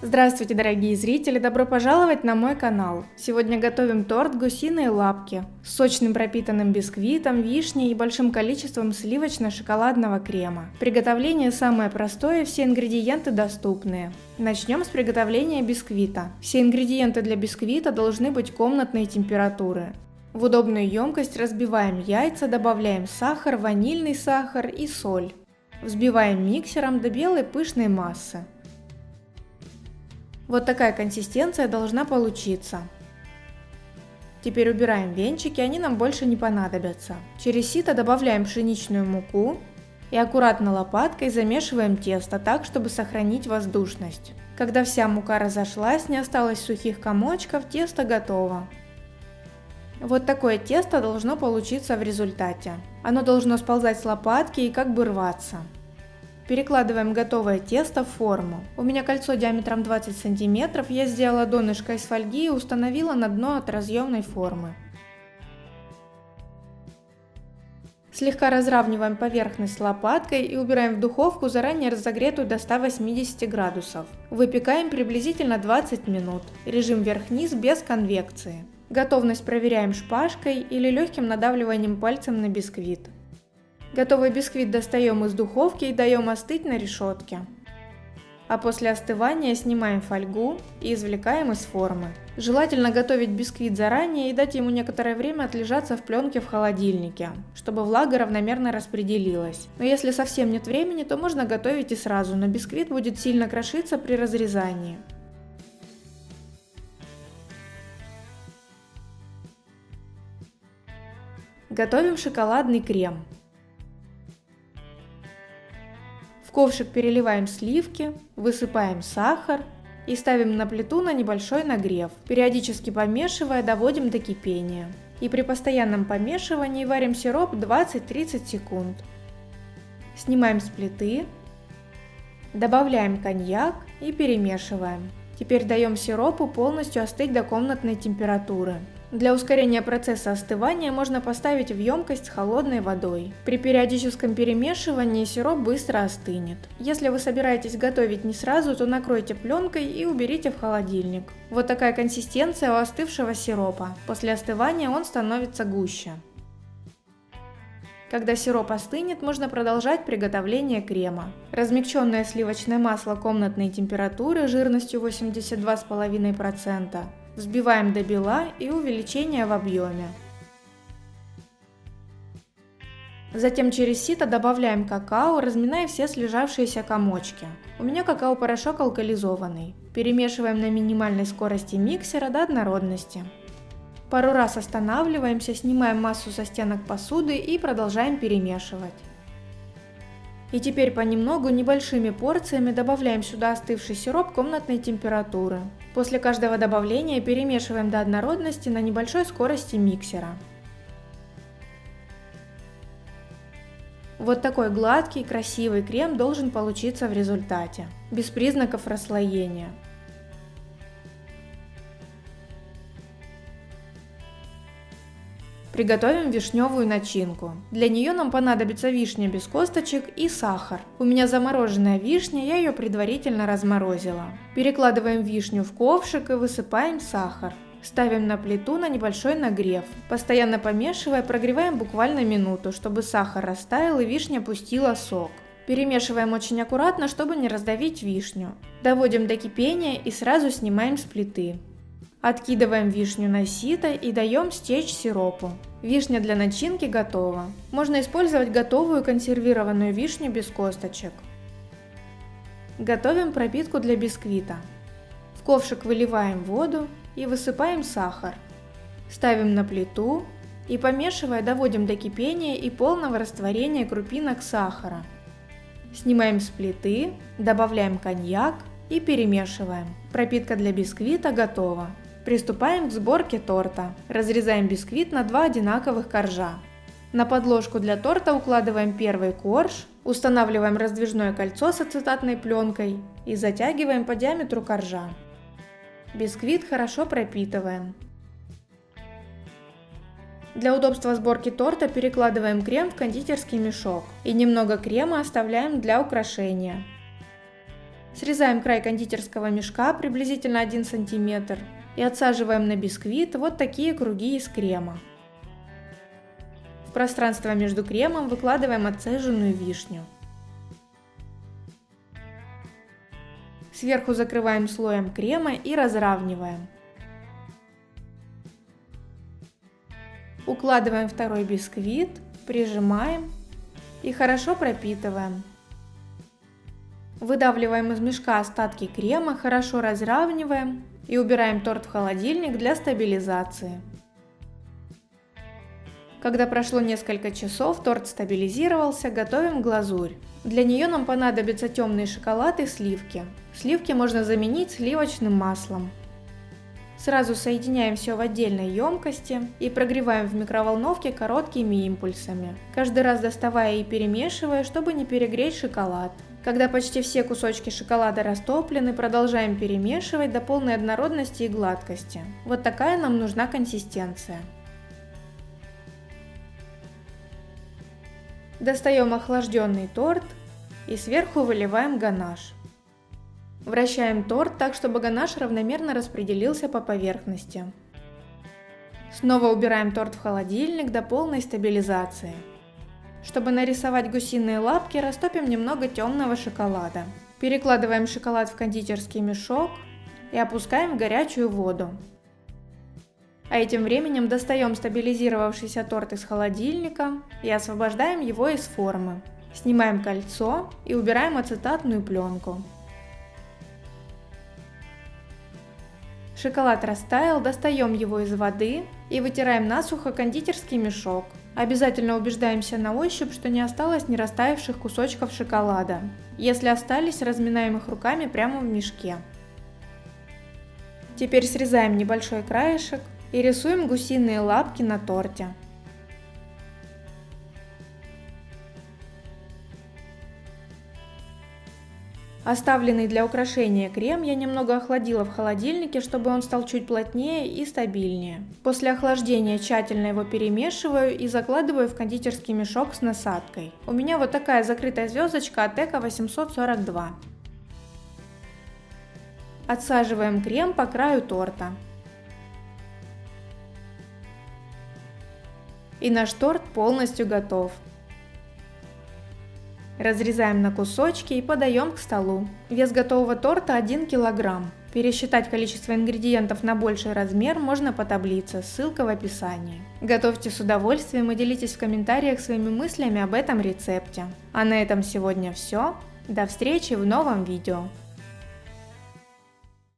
Здравствуйте, дорогие зрители! Добро пожаловать на мой канал! Сегодня готовим торт «Гусиные лапки» с сочным пропитанным бисквитом, вишней и большим количеством сливочно-шоколадного крема. Приготовление самое простое, все ингредиенты доступные. Начнем с приготовления бисквита. Все ингредиенты для бисквита должны быть комнатной температуры. В удобную емкость разбиваем яйца, добавляем сахар, ванильный сахар и соль. Взбиваем миксером до белой пышной массы. Вот такая консистенция должна получиться. Теперь убираем венчики, они нам больше не понадобятся. Через сито добавляем пшеничную муку и аккуратно лопаткой замешиваем тесто так, чтобы сохранить воздушность. Когда вся мука разошлась, не осталось сухих комочков, тесто готово. Вот такое тесто должно получиться в результате. Оно должно сползать с лопатки и как бы рваться. Перекладываем готовое тесто в форму. У меня кольцо диаметром 20 см, я сделала донышко из фольги и установила на дно от разъемной формы. Слегка разравниваем поверхность лопаткой и убираем в духовку, заранее разогретую до 180 градусов. Выпекаем приблизительно 20 минут. Режим вверх-вниз без конвекции. Готовность проверяем шпажкой или легким надавливанием пальцем на бисквит. Готовый бисквит достаем из духовки и даем остыть на решетке. А после остывания снимаем фольгу и извлекаем из формы. Желательно готовить бисквит заранее и дать ему некоторое время отлежаться в пленке в холодильнике, чтобы влага равномерно распределилась. Но если совсем нет времени, то можно готовить и сразу, но бисквит будет сильно крошиться при разрезании. Готовим шоколадный крем. В ковшик переливаем сливки, высыпаем сахар и ставим на плиту на небольшой нагрев. Периодически помешивая, доводим до кипения. И при постоянном помешивании варим сироп 20-30 секунд. Снимаем с плиты, добавляем коньяк и перемешиваем. Теперь даем сиропу полностью остыть до комнатной температуры. Для ускорения процесса остывания можно поставить в емкость с холодной водой. При периодическом перемешивании сироп быстро остынет. Если вы собираетесь готовить не сразу, то накройте пленкой и уберите в холодильник. Вот такая консистенция у остывшего сиропа. После остывания он становится гуще. Когда сироп остынет, можно продолжать приготовление крема. Размягченное сливочное масло комнатной температуры жирностью 82,5%. Взбиваем до бела и увеличение в объеме. Затем через сито добавляем какао, разминая все слежавшиеся комочки. У меня какао-порошок алкализованный. Перемешиваем на минимальной скорости миксера до однородности. Пару раз останавливаемся, снимаем массу со стенок посуды и продолжаем перемешивать. И теперь понемногу, небольшими порциями добавляем сюда остывший сироп комнатной температуры. После каждого добавления перемешиваем до однородности на небольшой скорости миксера. Вот такой гладкий, красивый крем должен получиться в результате, без признаков расслоения. Приготовим вишневую начинку. Для нее нам понадобится вишня без косточек и сахар. У меня замороженная вишня, я ее предварительно разморозила. Перекладываем вишню в ковшик и высыпаем сахар. Ставим на плиту на небольшой нагрев. Постоянно помешивая, прогреваем буквально минуту, чтобы сахар растаял и вишня пустила сок. Перемешиваем очень аккуратно, чтобы не раздавить вишню. Доводим до кипения и сразу снимаем с плиты. Откидываем вишню на сито и даем стечь сиропу. Вишня для начинки готова. Можно использовать готовую консервированную вишню без косточек. Готовим пропитку для бисквита. В ковшик выливаем воду и высыпаем сахар. Ставим на плиту и, помешивая, доводим до кипения и полного растворения крупинок сахара. Снимаем с плиты, добавляем коньяк и перемешиваем. Пропитка для бисквита готова. Приступаем к сборке торта. Разрезаем бисквит на 2 одинаковых коржа. На подложку для торта укладываем первый корж, устанавливаем раздвижное кольцо с ацетатной пленкой и затягиваем по диаметру коржа. Бисквит хорошо пропитываем. Для удобства сборки торта перекладываем крем в кондитерский мешок и немного крема оставляем для украшения. Срезаем край кондитерского мешка приблизительно 1 см и отсаживаем на бисквит вот такие круги из крема. В пространство между кремом выкладываем отцеженную вишню. Сверху закрываем слоем крема и разравниваем. Укладываем второй бисквит, прижимаем и хорошо пропитываем. Выдавливаем из мешка остатки крема, хорошо разравниваем и убираем торт в холодильник для стабилизации. Когда прошло несколько часов, торт стабилизировался, готовим глазурь. Для нее нам понадобится темный шоколад и сливки. Сливки можно заменить сливочным маслом. Сразу соединяем все в отдельной емкости и прогреваем в микроволновке короткими импульсами, каждый раз доставая и перемешивая, чтобы не перегреть шоколад. Когда почти все кусочки шоколада растоплены, продолжаем перемешивать до полной однородности и гладкости. Вот такая нам нужна консистенция. Достаем охлажденный торт и сверху выливаем ганаш. Вращаем торт так, чтобы ганаш равномерно распределился по поверхности. Снова убираем торт в холодильник до полной стабилизации. Чтобы нарисовать гусиные лапки, растопим немного темного шоколада. Перекладываем шоколад в кондитерский мешок и опускаем в горячую воду. А этим временем достаем стабилизировавшийся торт из холодильника и освобождаем его из формы. Снимаем кольцо и убираем ацетатную пленку. Шоколад растаял, достаем его из воды и вытираем насухо кондитерский мешок. Обязательно убеждаемся на ощупь, что не осталось не растаявших кусочков шоколада. Если остались, разминаем их руками прямо в мешке. Теперь срезаем небольшой краешек и рисуем гусиные лапки на торте. Оставленный для украшения крем я немного охладила в холодильнике, чтобы он стал чуть плотнее и стабильнее. После охлаждения тщательно его перемешиваю и закладываю в кондитерский мешок с насадкой. У меня вот такая закрытая звездочка от Эко 842. Отсаживаем крем по краю торта. И наш торт полностью готов. Разрезаем на кусочки и подаем к столу. Вес готового торта 1 кг. Пересчитать количество ингредиентов на больший размер можно по таблице, ссылка в описании. Готовьте с удовольствием и делитесь в комментариях своими мыслями об этом рецепте. А на этом сегодня все. До встречи в новом видео.